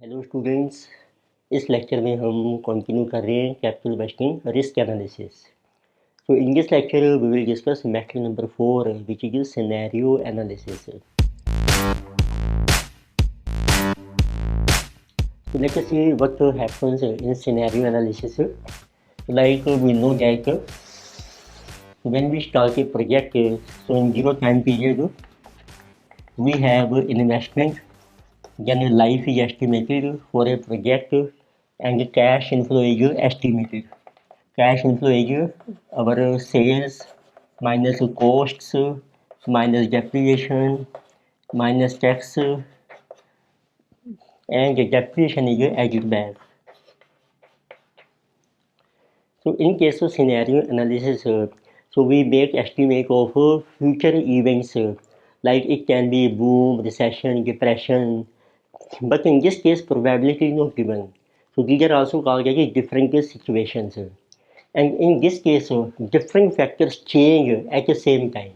Hello students, इस lecture में हम कंटिन्यू कर रहे हैं capital budgeting risk analysis. So in this lecture we will discuss method number 4, which is scenario analysis. So let us see what happens in scenario analysis. Like we know that when we start a project, so in 0 time period we have investment, then life is estimated for a project and cash inflow is estimated. Cash inflow is our sales minus costs minus depreciation minus tax, and depreciation is added back. So in case of scenario analysis, so we make estimate of future events, like it can be boom, recession, depression, but in this case probability is not given. So these are also called as different situations. And in this case, different factors change at the same time.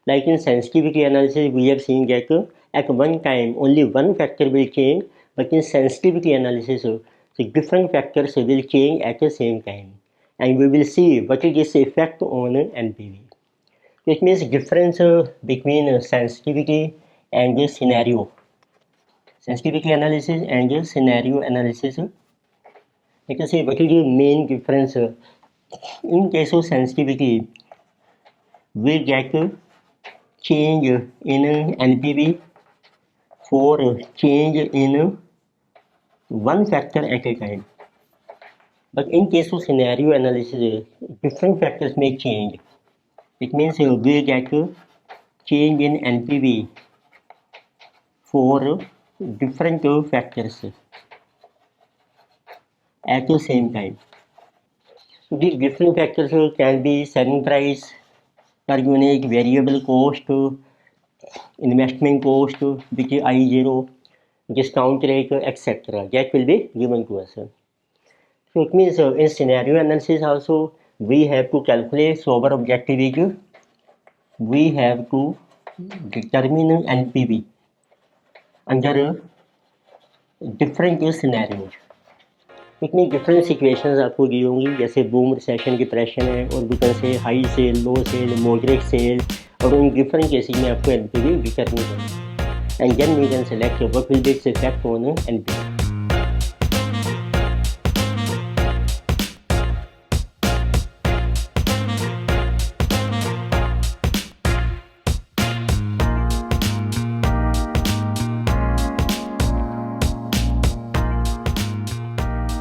Like in sensitivity analysis, we have seen that at one time only one factor will change, but in sensitivity analysis, so different factors will change at the same time. And we will see what is its effect on NPV. It means difference between sensitivity and the scenario. Sensitivity analysis and the scenario analysis. Let us see what is the main difference. In case of sensitivity, we get change in NPV for change in one factor at a time. But in case of scenario analysis, different factors may change. It means we get change in NPV for different factors at the same time. These different factors can be selling price per unit, variable cost, investment cost, which is I0, discount rate, etc. That will be given to us. So it means in scenario analysis also we have to calculate. So our objective is we have to determine NPV under different scenarios. It means different situations आपको दी होंगी, जैसे boom, recession, depression है, और भी कैन से high sale, low sale, moderate sale, और उन डिफरेंट केसेस में आपको NPV डिटरमिन करना. And then we can select what will be its effect on NPV.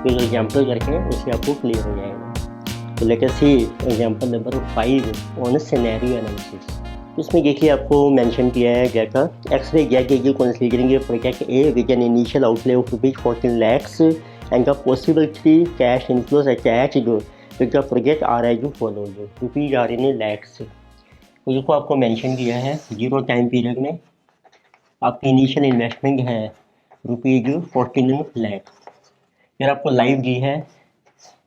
तो एग्जाम्पल करके उससे आपको क्लियर हो जाएगा. तो let us see example number 5 on scenario analysis. इसमें देखिए आपको मेंशन किया है क्या का एक्स-रे गेट is considering a project A with an initial outlay of ₹14 lakhs and the possible 3 cash inflows attached with the project are as follows. Rupees are in lakhs. तो इसको आपको मेंशन किया है 0 टाइम पीरियड में आपकी इनिशियल इन्वेस्टमेंट है ₹14 लाख. फिर आपको लाइफ दी है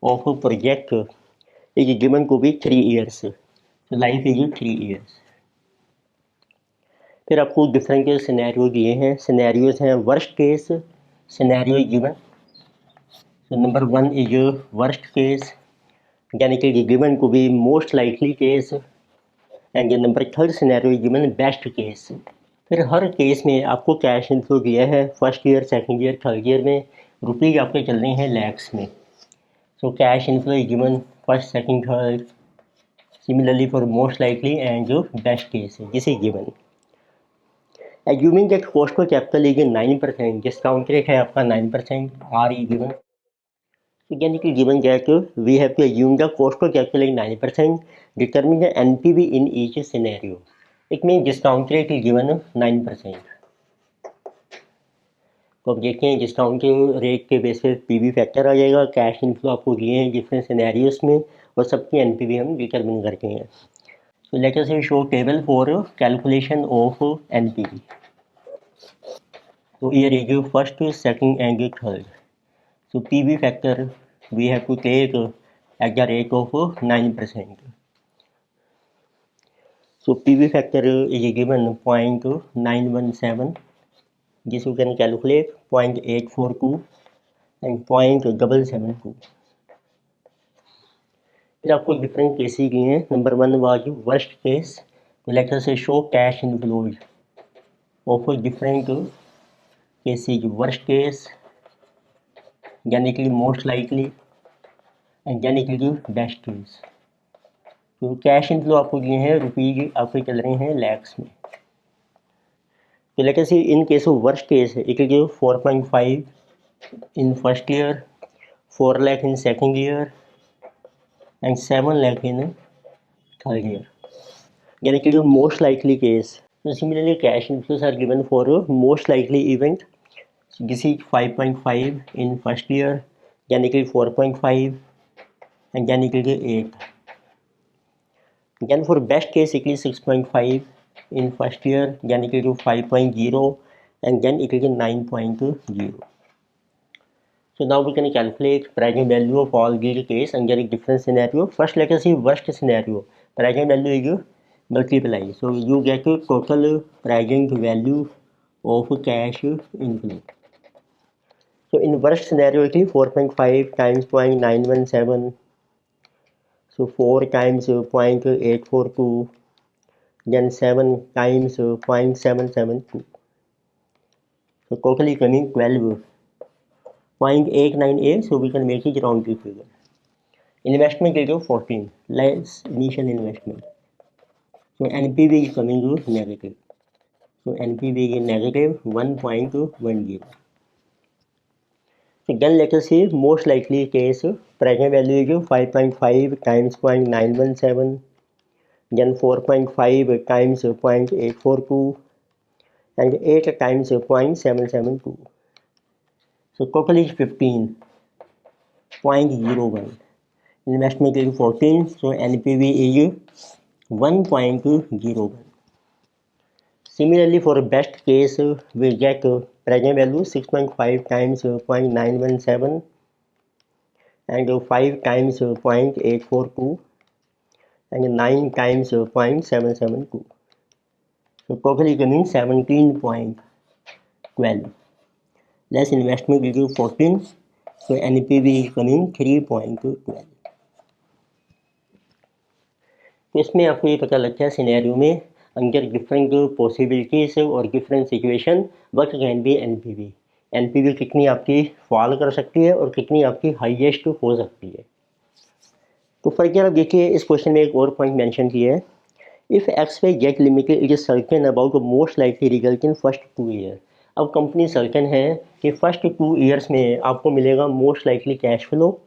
of project is given to be 3 years. तो लाइफ इज 3 years. फिर आपको डिफरेंट सिनेरियो दिए हैं. सिनेरियोज हैं वर्स्ट केस सिनेरियो गिवन. तो नंबर 1 इज वर्स्ट केस, यानी कि given to be most likely case, and number 3 scenario given best case. फिर हर केस में आपको कैश इनफ्लो दिया है. First year, second year, third year में रुपीज आपके चल रहे हैं लैक्स में. So cash inflow is given first, second, third. Similarly for most likely and जो बेस्ट केस है this is given. Assuming that cost of capital is 9%, discount rate है आपका 9%, आर ई गिवन. यानी कि given that we have to assume the cost of capital is 9%, determine the NPV in each scenario. It mean discount rate is given 9%. तो अब देखते हैं discount rate के base पे पीवी फैक्टर आ जाएगा. कैश इनफ्लो आपको दिए हैं डिफरेंट सिनेरियोस में और सबकी एनपीवी हम डिटरमिन करते हैं. तो let us show table for calculation of NPV. तो here is first, second and third. So PV factor we have to take at the rate of 9%. So PV factor is given 0.917. This you can calculate 0.842 and 0.772. फिर आपको different cases दिए हैं. Number 1 was worst case. तो let us say show cash inflows of different cases. Worst case यानी कि most likely and यानी कि best case. तो कैश इनफ्लो आपको दिए हैं रुपीज आपके चल रहे हैं लैक्स में. तो let us see in case of worst case it is 4.5 in first year, 4 lakh in second year and 7 lakh in third year, यानी कि जो मोस्ट लाइकली केस. तो similarly cash inflows are given for most likely event. This is 5.5 in first year यानी कि 4.5 and यानी कि 8. Then for best case it is 6.5 in first year यानी कि 5.0 and then it is 9.0. So now we can calculate present value of all these case under a different scenario. First let us see worst scenario. Present value is multiply. So you get a total present value of cash inflow. So in worst scenario it is 4.5 times 0.917. So 4 times 0.842, then 7 times 0.772. So totally coming 12.898. So we can make it round to figure. Investment is 14, less initial investment. So NPV is coming to negative. So NPV is negative 1.10. So then let us see most likely case. Present value is 5.5 times 0.917, then 4.5 times 0.842 and 8 times 0.772. So total is 15.01. Investment is 14, so NPV is 1.01. Similarly for best case we get present value 6.5 times 0.917 and 5 times 0.842 and 9 times 0.772. So totally coming 17.12. Less investment is 14, so NPV is coming 3.12. तो इसमें आपको ये पता लगता है scenario में अंदर different possibilities और different situation what can be NPV. NPV कितनी आपकी फॉल कर सकती है और कितनी आपकी हाईएस्ट हो सकती है. तो फॉर एग्जाम्पल देखिए इस क्वेश्चन में एक और पॉइंट मेंशन किया है. If X Y Z limited it is certain about most likely result in first 2 year. अब कंपनी सर्टेन है कि फर्स्ट 2 ईयर्स में आपको मिलेगा most likely cash flow,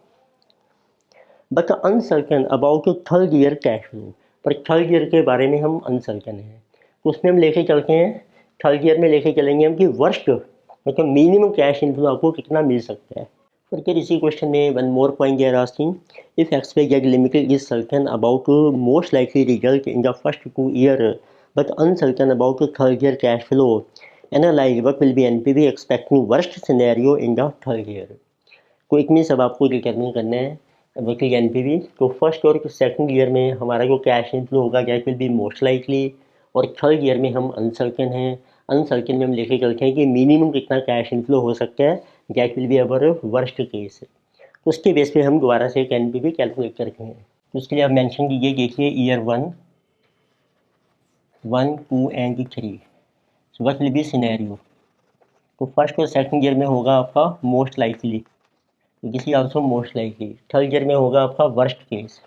but uncertain about third year cash flow. पर third year के बारे में हम अनसर्टेन हैं. तो उसमें हम लेके चलते हैं थर्ड ईयर में लेके चलेंगे हम कि वर्स्ट मतलब मिनिमम कैश इनफ्लो आपको कितना मिल सकता है. पर फिर इसी क्वेश्चन में one more point they are asking if X Y Z limited is certain about most likely result in the first 2 year but uncertain about third year cash flow, analyse what will be NPV expecting worst scenario in the third year. तो it means अब आपको determine करना है working NPV. तो first और second year में हमारा जो कैश इनफ्लो होगा that will be most likely, और थर्ड ईयर में हम अनसर्टेन हैं. अनसर्टेन में हम लेके चलते हैं कि मिनिमम कितना कैश इनफ्लो हो सकता है that will be our worst case. तो उसके बेस पे हम दोबारा से एक एनपीवी कैलकुलेट करते हैं. तो उसके लिए आप मेंशन कीजिए देखिए year 1, 2 and 3. So what will B scenario. तो फर्स्ट और सेकंड ईयर में होगा आपका most likely, this is also most likely. Third year में होगा आपका वर्स्ट केस.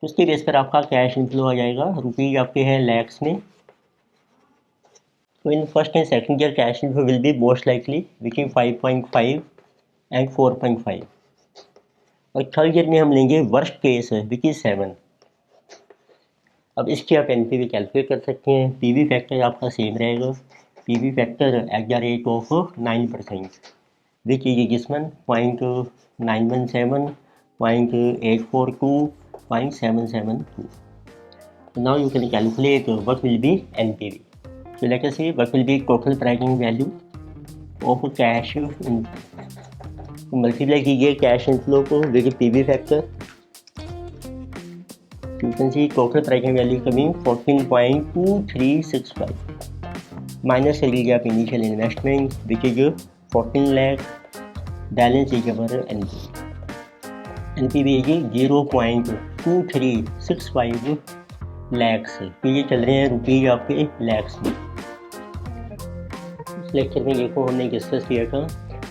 उसके बेस पर आपका कैश इनफ्लो आ जाएगा. रुपीज आपके हैं लैक्स में. तो in first and second year cash inflow will be most likely which is 5.5 and 4.5. और थर्ड ईयर में हम लेंगे वर्स्ट केस विच इज 7. अब इसकी आप एनपीवी कैलकुलेट कर सकते हैं. पीवी फैक्टर आपका सेम रहेगा. PV factor at the rate of 9%, which is this one 0.917, 0.842, 0.772. So now you can calculate what will be NPV. So let us see what will be total pricing value of cash in. तो multiply कीजिए cash inflow को with PV factor. You can see total pricing value coming 14.2365. minus release of initial investment, which is 14 lakh. Balance is our NPV. NPV is 0.2365 lakhs. तो ये चल रहे हैं rupees आपके लैक्स में। इस लेक्चर में देखो हमने डिस्कस किया था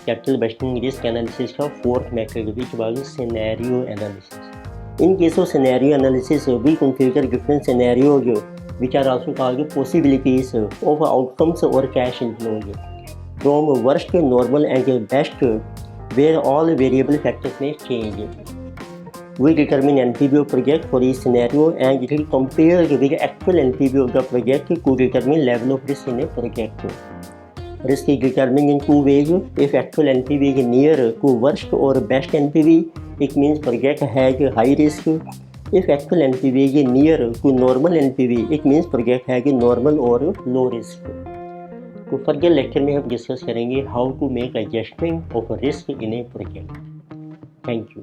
कैपिटल बजटिंग रिस्क एनालिसिस का fourth method which was scenario analysis. In case of scenario analysis, we configure different scenarios which are also called possibilities of outcomes or cash inflows from worst, normal and best, where all variable factors may change. We determine NPV of project for each scenario and it will compare with actual NPV of the project to determine level of risk in a project. Risk is determined in two ways. If actual NPV is near to worst or best NPV, it means project has high risk. If actual NPV is near to normal NPV, it means project has normal or low risk. तो further lecture में हम discuss करेंगे how to make adjustment of risk in a project. Thank you.